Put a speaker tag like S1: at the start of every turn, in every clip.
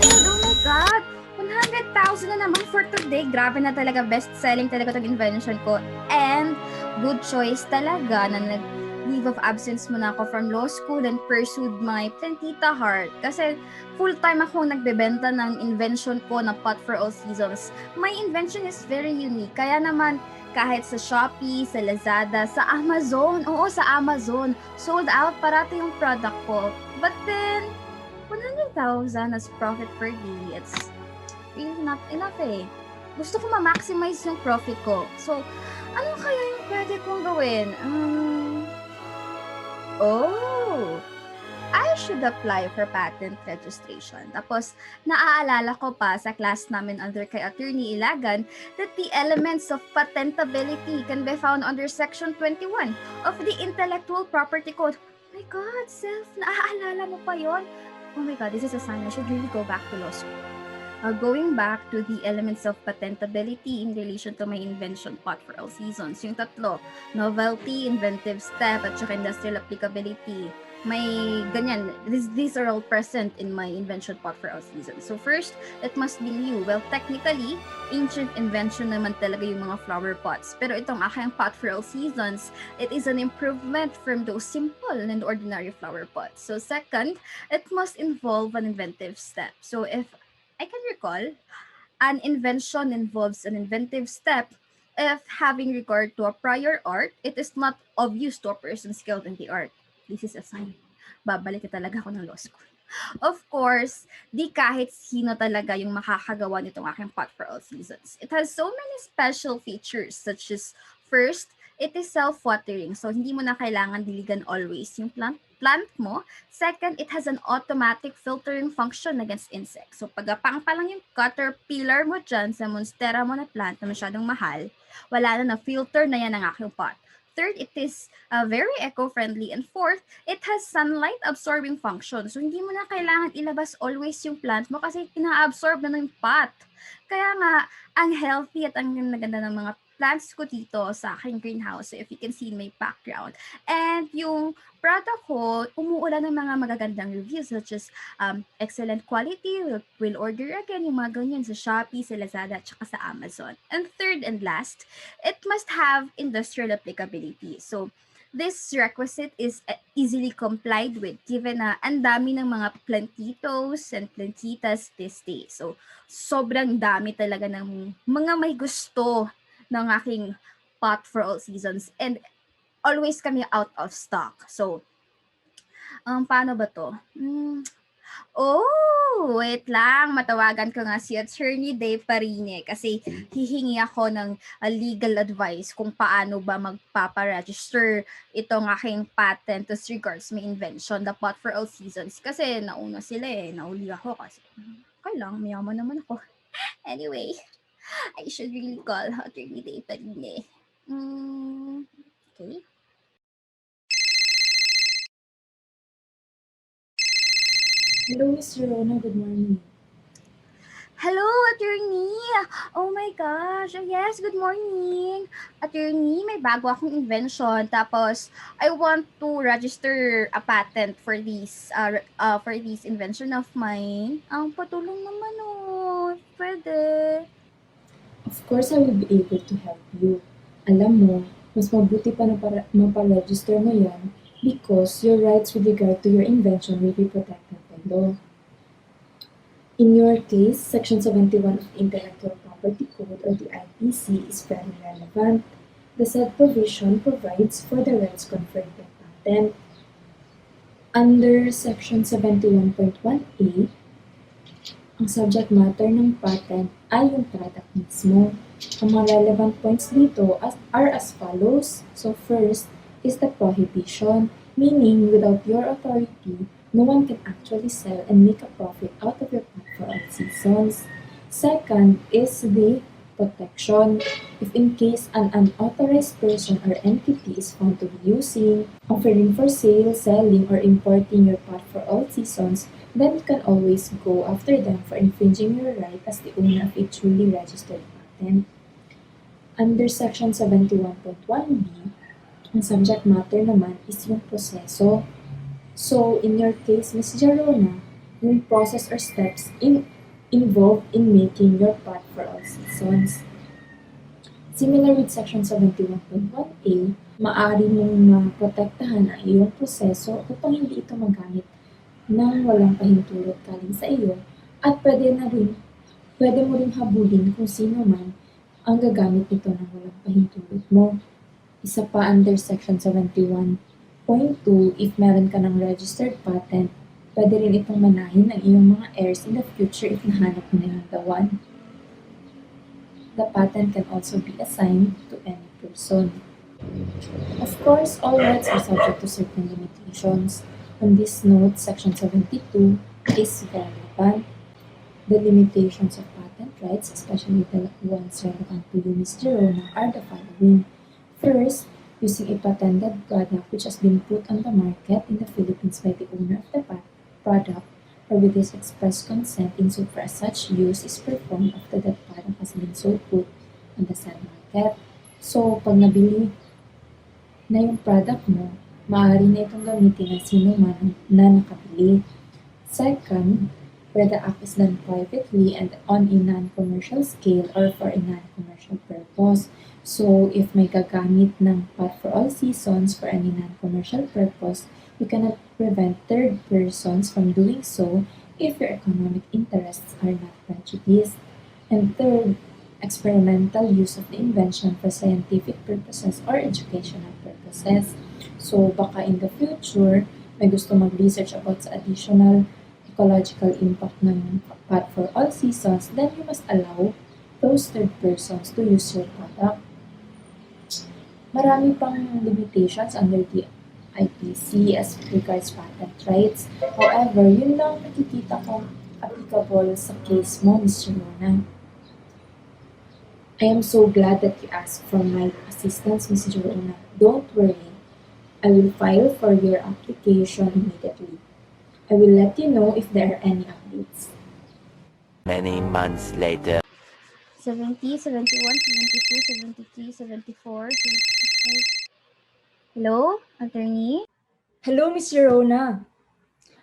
S1: Oh my God! 100,000 na naman for today. Grabe na talaga. Best-selling talaga itong invention ko. And good choice talaga na nag-leave of absence muna ako from law school and pursued my plantita heart. Kasi full-time akong nagbebenta ng invention ko na pot for all seasons. My invention is very unique. Kaya naman, kahit sa Shopee, sa Lazada, sa Amazon, oo, sa Amazon, sold out parati yung product ko. But then, 100,000 as profit per day, it's really not enough eh. Gusto ko ma-maximize yung profit ko. So, ano kaya yung pwede kong gawin? I should apply for patent registration. Tapos, naaalala ko pa sa class namin under kay Attorney Ilagan that the elements of patentability can be found under Section 21 of the Intellectual Property Code. Oh my God, Self, naaalala mo pa yon? Oh my God, this is a sign I should really go back to law school. Going back to the elements of patentability in relation to my invention pot for all seasons, yung tatlo, novelty, inventive step, at saka industrial applicability. May ganyan, these are all present in my invention pot for all seasons. So first, it must be new. Well, technically, ancient invention naman talaga yung mga flower pots. Pero itong aking pot for all seasons, it is an improvement from those simple and ordinary flower pots. So second, it must involve an inventive step. So if I can recall, an invention involves an inventive step if having regard to a prior art, it is not obvious to a person skilled in the art. This is a sign. Babalik na talaga ako ng law school. Of course, di kahit sino talaga yung makakagawa nitong aking pot for all seasons. It has so many special features such as first, it is self-watering. So, hindi mo na kailangan diligan always yung plant mo. Second, it has an automatic filtering function against insects. So, pagapang pa lang yung caterpillar mo dyan sa monstera mo na plant na masyadong mahal, wala na filter na yan ang aking pot. Third, it is very eco-friendly. And fourth, it has sunlight-absorbing function. So, hindi mo na kailangan ilabas always yung plant mo kasi ina-absorb na ng pot. Kaya nga, ang healthy at ang ganda ng mga plants ko dito sa aking greenhouse. So, if you can see in my background. And yung product ko, umuulan ng mga magagandang reviews such as excellent quality, will order again, yung mga ganyan sa Shopee, sa Lazada, at saka sa Amazon. And third and last, it must have industrial applicability. So, this requisite is easily complied with given na ang dami ng mga plantitos and plantitas this day. So, sobrang dami talaga ng mga may gusto ng aking pot for all seasons. And always kami out of stock. So, paano ba to? Wait lang. Matawagan ko nga si Attorney Dave Parine kasi hihingi ako ng legal advice kung paano ba magpaparegister itong aking patent as regards my invention, the pot for all seasons. Kasi nauna sila nauli ako kasi okay lang, mayaman naman ako. Anyway, I should really call Attorney Dave Parine. Okay.
S2: Hello, Miss Rona. Good morning.
S1: Hello, Attorney! Oh my gosh! Yes, good morning! Attorney, may bago akong invention. Tapos, I want to register a patent for this invention of mine. Patulong naman pwede.
S2: Of course, I will be able to help you. Alam mo, mas mabuti pa na maparegister mo yan because your rights with regard to your invention will be protected by law. In your case, Section 71 of the Intellectual Property Code or the IPC is very relevant. The said provision provides for the rights conferred by patent. Under Section 71.1a, ang subject matter ng patent ay yung product mismo. Ang mga relevant points dito are as follows. So first is the prohibition, meaning without your authority, no one can actually sell and make a profit out of your pot for all seasons. Second is the protection. If in case an unauthorized person or entity is found to be using, offering for sale, selling, or importing your pot for all seasons, then you can always go after them for infringing your right as the owner of a truly registered patent. Under Section 71.1b, ang subject matter naman is yung proseso. So, in your case, Ms. Jarona, yung process or steps involved in making your pot for all seasons. Similar with Section 71.1A, maaari mong maprotektahan ang iyong proseso upang hindi ito magamit ng walang pahintulot galing sa iyo at pwede mo rin habulin kung sino man ang gagamit nito ng walang pahintulot mo. Isa pa under Section 71.2, if meron ka ng registered patent, pwede rin itong manahin ng iyong mga heirs in the future if nahanap mo na yung gawan. The patent can also be assigned to any person. Of course, all rights are subject to certain limitations. On this note, Section 72 is relevant. The limitations of patent rights, especially the ones relevant to you, Ms. Jerona, are the following. First, using a patented product which has been put on the market in the Philippines by the owner of the product or with his express consent insofar as such use is performed after that product has been so put on the said market. So, pag nabili na yung product mo, maaari na itong gamitin ng sino man na nakabili. Second, where the act is done privately and on a non-commercial scale or for a non-commercial purpose. So, if may gagamit ng pot for all seasons for any non-commercial purpose, you cannot prevent third persons from doing so if your economic interests are not prejudiced. And third, experimental use of the invention for scientific purposes or educational purposes. So, baka in the future, may gusto mag-research about sa additional ecological impact ng pot for all seasons, then you must allow those third persons to use your product. Marami pang limitations under the IPC as regards patent rights. However, yun lang nakikita kong applicable sa case mo, Ms. Jerona. I am so glad that you asked for my assistance, Ms. Jerona. Don't worry. I will file for your application immediately. I will let you know if there are any updates.
S3: Many months later.
S1: 70, 71, 72, 73, 74, 75. Hello, attorney?
S2: Hello, Ms. Jerona.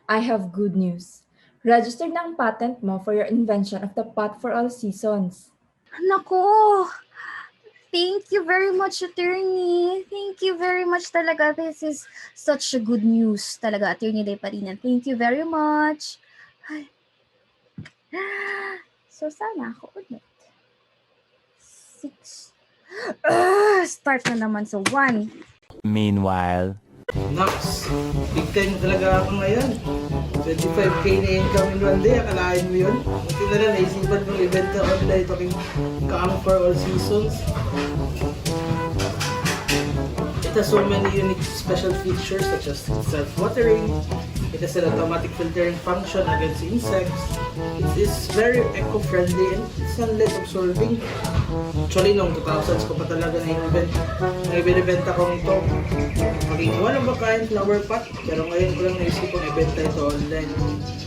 S2: I have good news. Registered na ang patent mo for your invention of the pot for all seasons.
S1: Nako! Thank you very much, attorney. Thank you very much talaga. This is such a good news talaga, attorney Leparinan. Thank you very much. Ay. So, sana ako ulit. 6. Start na naman sa 1.
S3: Meanwhile.
S4: Nox, big time talaga ako ngayon. 25k na income in one day, akalain mo yun? Buti na lang, naisipan kong ibenta online talking kaang for all seasons. It has so many unique special features such as self-watering, it has an automatic filtering function against insects, it is very eco-friendly and sunlight absorbing. Actually, noong 2000s ko pa talaga na-ibinibenta ko nito. Maging one of a kind flower pot, pero ngayon ko lang naisip kong ibenta ito online.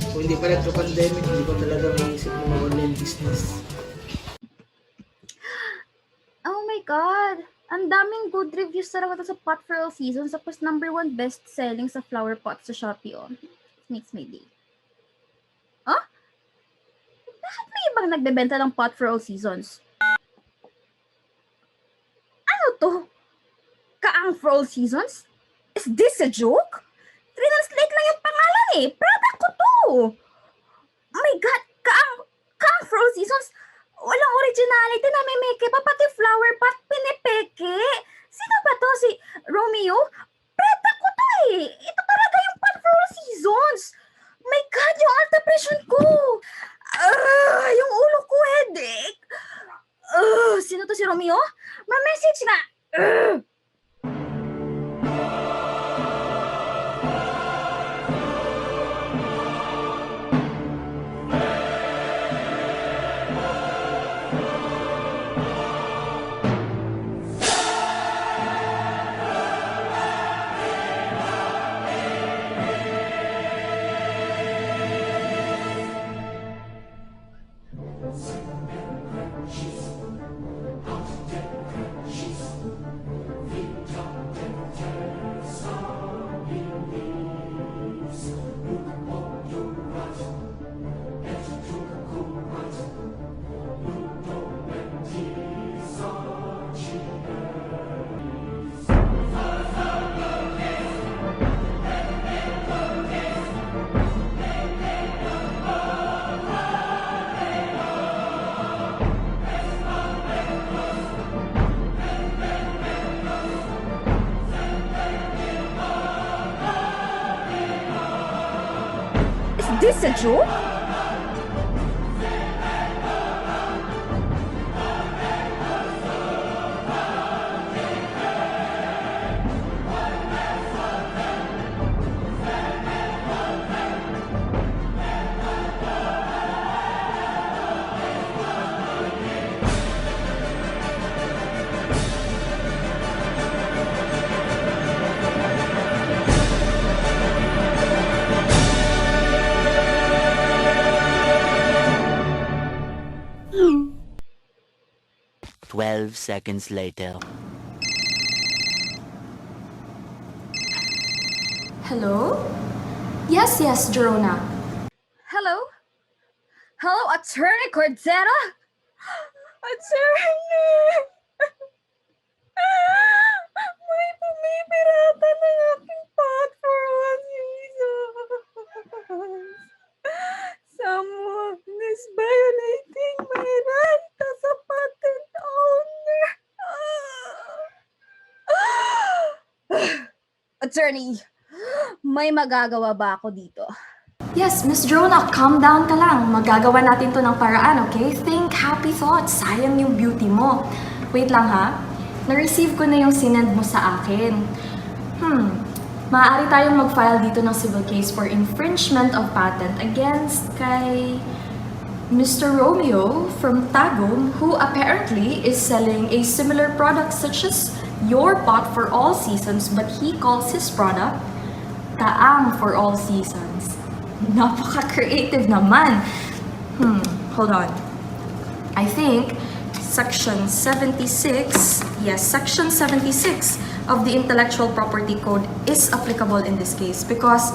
S4: Kung hindi pa nagka-pandemic, hindi ko talaga naisip yung online business.
S1: Oh my God! Ang daming good reviews talaga sa pot for all seasons. Tapos #1 best-selling sa flower pot sa Shopee. Oh. Makes my day. Huh? Bakit may ibang nagbebenta ng pot for all seasons? Ano to? Kaang for all seasons? Is this a joke? Translate lang yung pangalan eh. Product ko to. Oh my God! Kaang for all seasons? Walang originality na may meke pa, pati flower pot pinipeke. Sino ba to? Si Romeo? Preta ko to eh. Ito talaga yung pot for all seasons. My God, yung alta pressure ko. Yung ulo ko headache. Sino to si Romeo? Ma-message nga. this a joke?
S3: Twelve seconds later.
S2: Hello? Yes, Jerona.
S1: Hello? Hello, Attorney Cordero? Attorney! May pumipirata ng aking pot for all seasons. Someone is violating my right as a patent owner. Attorney, may magagawa ba ako dito?
S2: Yes, Miss Jerona, calm down ka lang. Magagawa natin to ng paraan, okay? Think happy thoughts. Sayang yung beauty mo. Wait lang ha. Na-receive ko na yung sinend mo sa akin. Maaari tayong mag-file dito ng civil case for infringement of patent against kay Mr. Romeo from Tagum, who apparently is selling a similar product such as your pot for all seasons, but he calls his product Kaang for all seasons. Napaka-creative naman. Hold on. I think Section 76, Section 76 of the Intellectual Property Code is applicable in this case because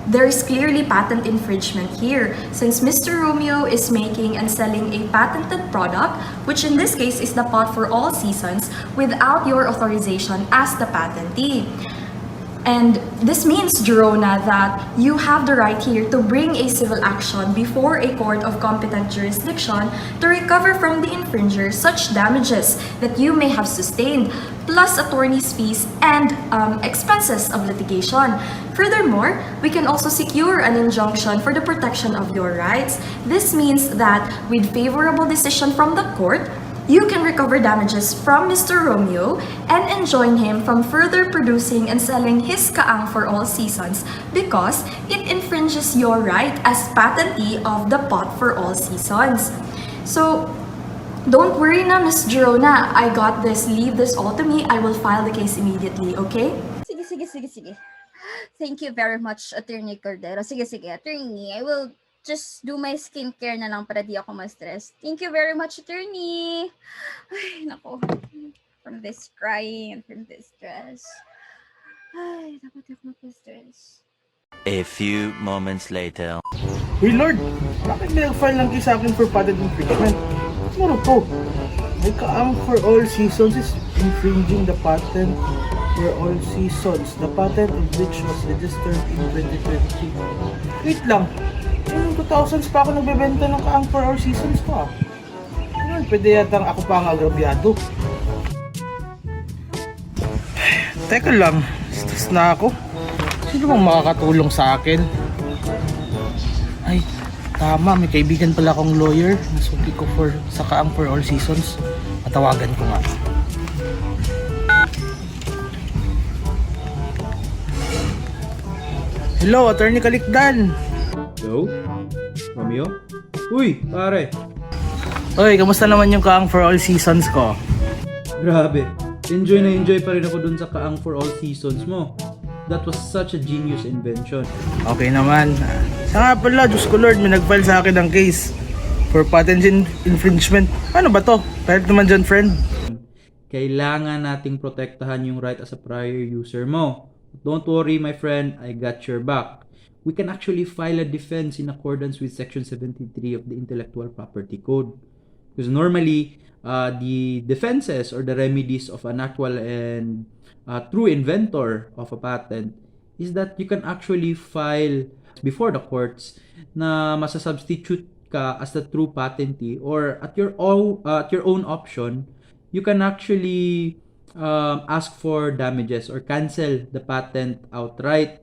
S2: there is clearly patent infringement here since Mr. Romeo is making and selling a patented product, which in this case is the pot for all seasons, without your authorization as the patentee. And this means, Jerona, that you have the right here to bring a civil action before a court of competent jurisdiction to recover from the infringer such damages that you may have sustained, plus attorney's fees and expenses of litigation. Furthermore, we can also secure an injunction for the protection of your rights. This means that with favorable decision from the court, you can recover damages from Mr. Romeo and enjoin him from further producing and selling his kaang for all seasons because it infringes your right as patentee of the pot for all seasons. So, don't worry na, Miss Jerona. I got this. Leave this all to me. I will file the case immediately, okay?
S1: Sige. Thank you very much, Attorney Cordero. Sige, Attorney. I will just do my skincare na lang para di ako ma-stress. Thank you very much, Attorney. Ay, nako. From this crying and from this stress. Ay, dapat ako ma-stress.
S3: A few moments later.
S4: Hey Lord, bakit may nag-file ng case sa akin for patent infringement? Siguro po, may kaang for all seasons is infringing the patent for all seasons. The patent of which was registered in 2023. Wait lang, yung 2000s pa ako nagbebenta ng kaang for all seasons pa. Ano, pwede yata ako pa ang agrabyado. Teka lang, stress na ako. Sino bang makakatulong sa akin? Ay, tama, may kaibigan pala akong lawyer. Nasuki ko sa kaang for all seasons. Matawagan ko nga. Hello, Attorney Kalikdan.
S5: Hello? Romeo? Uy, pare!
S4: Oy, kamusta naman yung kaang for all seasons ko?
S5: Grabe. Enjoy na enjoy pa rin ako dun sa kaang for all seasons mo. That was such a genius invention.
S4: Okay naman. Sa nga pala, Diyos ko Lord, may nag-file sa akin ng case for patent infringement. Ano ba to? Kahit naman dyan, friend.
S5: Kailangan nating protektahan yung right as a prior user mo. Don't worry, my friend, I got your back. We can actually file a defense in accordance with Section 73 of the Intellectual Property Code. Because normally, the defenses or the remedies of an actual and true inventor of a patent is that you can actually file before the courts na masasubstitute ka as the true patentee, or at your own option, you can actually ask for damages or cancel the patent outright,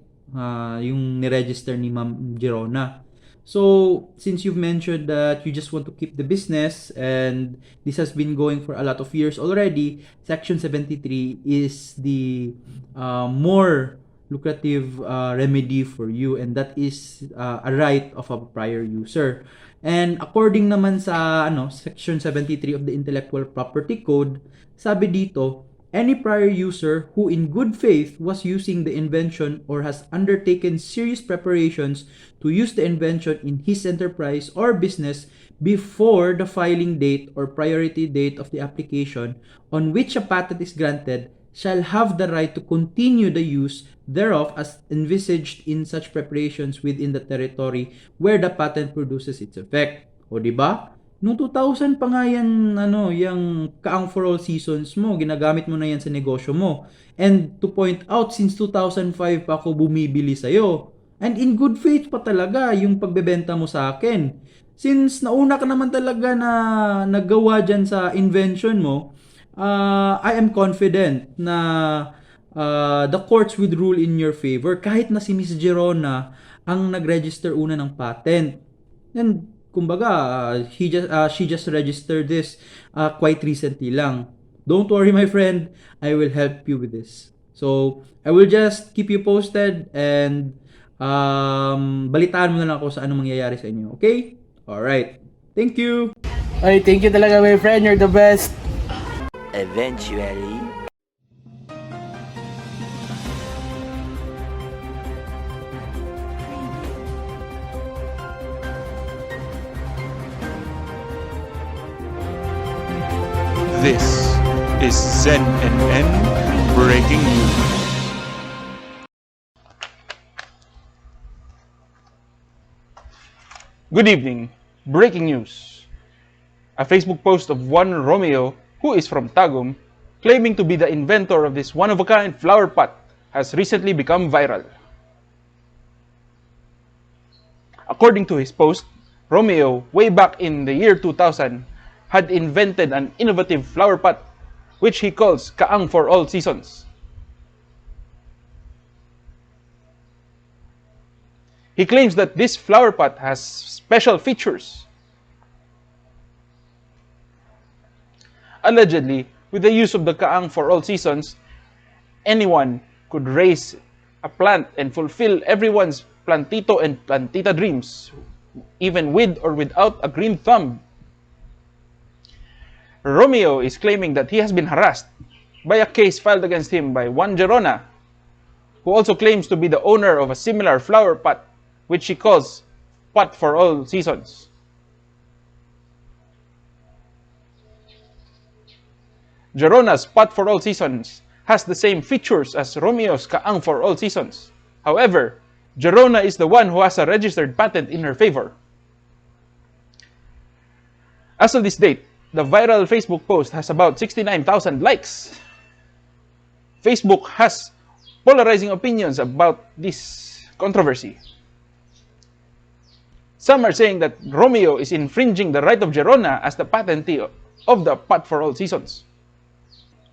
S5: yung niregister ni Ma'am Girona. So, since you've mentioned that you just want to keep the business and this has been going for a lot of years already, Section 73 is the more lucrative remedy for you, and that is a right of a prior user. And according naman sa Section 73 of the Intellectual Property Code, sabi dito, any prior user who in good faith was using the invention or has undertaken serious preparations to use the invention in his enterprise or business before the filing date or priority date of the application on which a patent is granted shall have the right to continue the use thereof as envisaged in such preparations within the territory where the patent produces its effect. O di ba? Noong 2000 pa nga yan, yung Kaang for All Seasons mo, ginagamit mo na yan sa negosyo mo. And to point out, since 2005 pa ako bumibili sa'yo. And in good faith pa talaga yung pagbebenta mo sa akin. Since nauna ka naman talaga na naggawa dyan sa invention mo, I am confident na the courts would rule in your favor kahit na si Miss Gerona ang nag-register una ng patent. And kumbaga, she just registered this quite recently lang. Don't worry, my friend. I will help you with this. So, I will just keep you posted and balitaan mo na lang ako sa anong mangyayari sa inyo. Okay? Alright. Thank you.
S4: Ay, thank you talaga, my friend. You're the best.
S3: Eventually.
S6: This is Zen and Breaking News. Good evening. Breaking news. A Facebook post of one Romeo, who is from Tagum, claiming to be the inventor of this one-of-a-kind flower pot, has recently become viral. According to his post, Romeo, way back in the year 2000, had invented an innovative flower pot which he calls Kaang for All Seasons. He claims that this flower pot has special features. Allegedly, with the use of the Kaang for All Seasons, anyone could raise a plant and fulfill everyone's plantito and plantita dreams, even with or without a green thumb. Romeo is claiming that he has been harassed by a case filed against him by one Gerona, who also claims to be the owner of a similar flower pot, which he calls Pot for All Seasons. Gerona's Pot for All Seasons has the same features as Romeo's Kaang for All Seasons. However, Gerona is the one who has a registered patent in her favor. As of this date, the viral Facebook post has about 69,000 likes. Facebook has polarizing opinions about this controversy. Some are saying that Romeo is infringing the right of Gerona as the patentee of the Pot for All Seasons.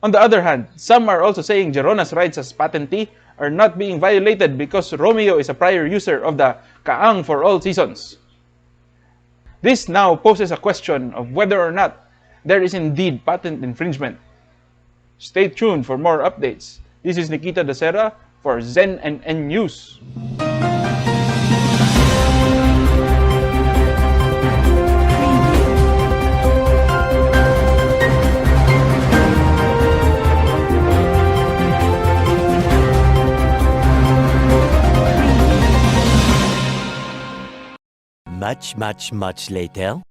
S6: On the other hand, some are also saying Gerona's rights as patentee are not being violated because Romeo is a prior user of the Kaang for All Seasons. This now poses a question of whether or not there is indeed patent infringement. Stay tuned for more updates. This is Nikita Dacera for Zen and N News.
S3: Much later.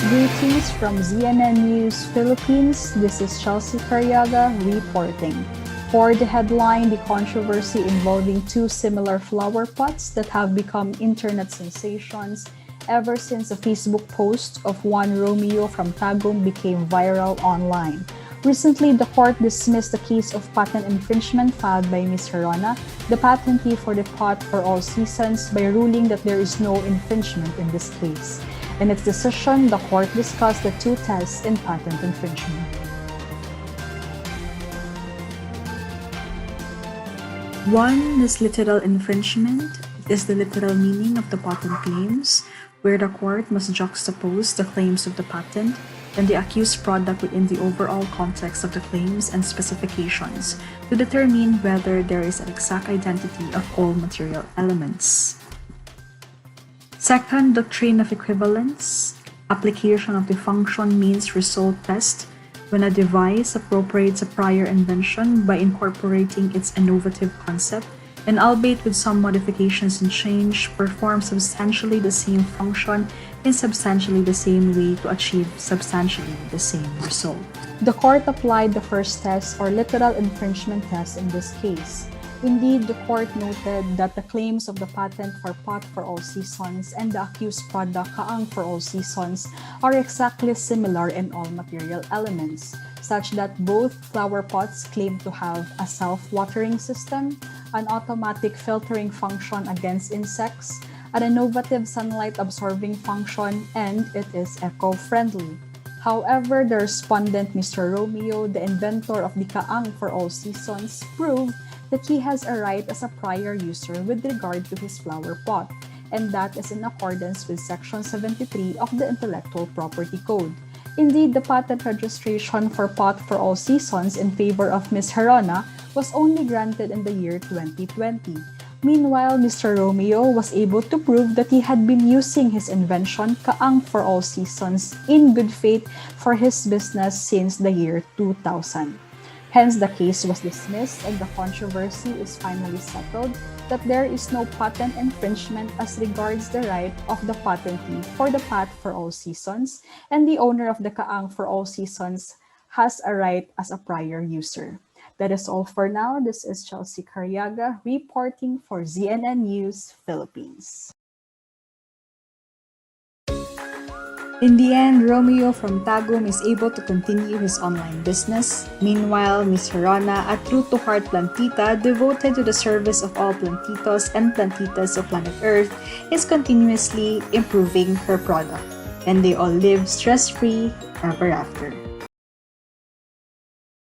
S7: Greetings from ZNN News Philippines. This is Chelsea Carriaga reporting. For the headline, the controversy involving two similar flower pots that have become internet sensations ever since a Facebook post of one Romeo from Tagum became viral online. Recently, the court dismissed the case of patent infringement filed by Ms. Herona, the patentee for the pot for all seasons, by ruling that there is no infringement in this case. In its decision, the court discussed the two tests in patent infringement. One is literal infringement. It is the literal meaning of the patent claims, where the court must juxtapose the claims of the patent and the accused product within the overall context of the claims and specifications to determine whether there is an exact identity of all material elements. Second, doctrine of equivalence, application of the function means result test when a device appropriates a prior invention by incorporating its innovative concept and, albeit with some modifications and change, performs substantially the same function in substantially the same way to achieve substantially the same result. The court applied the first test or literal infringement test in this case. Indeed, the court noted that the claims of the patent for pot for all seasons and the accused product kaang for all seasons are exactly similar in all material elements, such that both flower pots claim to have a self-watering system, an automatic filtering function against insects, an innovative sunlight-absorbing function, and it is eco-friendly. However, the respondent, Mr. Romeo, the inventor of the kaang for all seasons, proved that he has a right as a prior user with regard to his flower pot, and that is in accordance with Section 73 of the Intellectual Property Code. Indeed, the patent registration for pot for all seasons in favor of Ms. Herona was only granted in the year 2020. Meanwhile, Mr. Romeo was able to prove that he had been using his invention, kaang for all seasons, in good faith for his business since the year 2000. Hence, the case was dismissed and the controversy is finally settled that there is no patent infringement as regards the right of the patentee for the pot for all seasons, and the owner of the kaang for all seasons has a right as a prior user. That is all for now. This is Chelsea Carriaga reporting for ZNN News Philippines. In the end, Romeo from Tagum is able to continue his online business. Meanwhile, Ms. Herona, a true-to-heart plantita devoted to the service of all plantitos and plantitas of planet Earth, is continuously improving her product. And they all live stress-free ever after.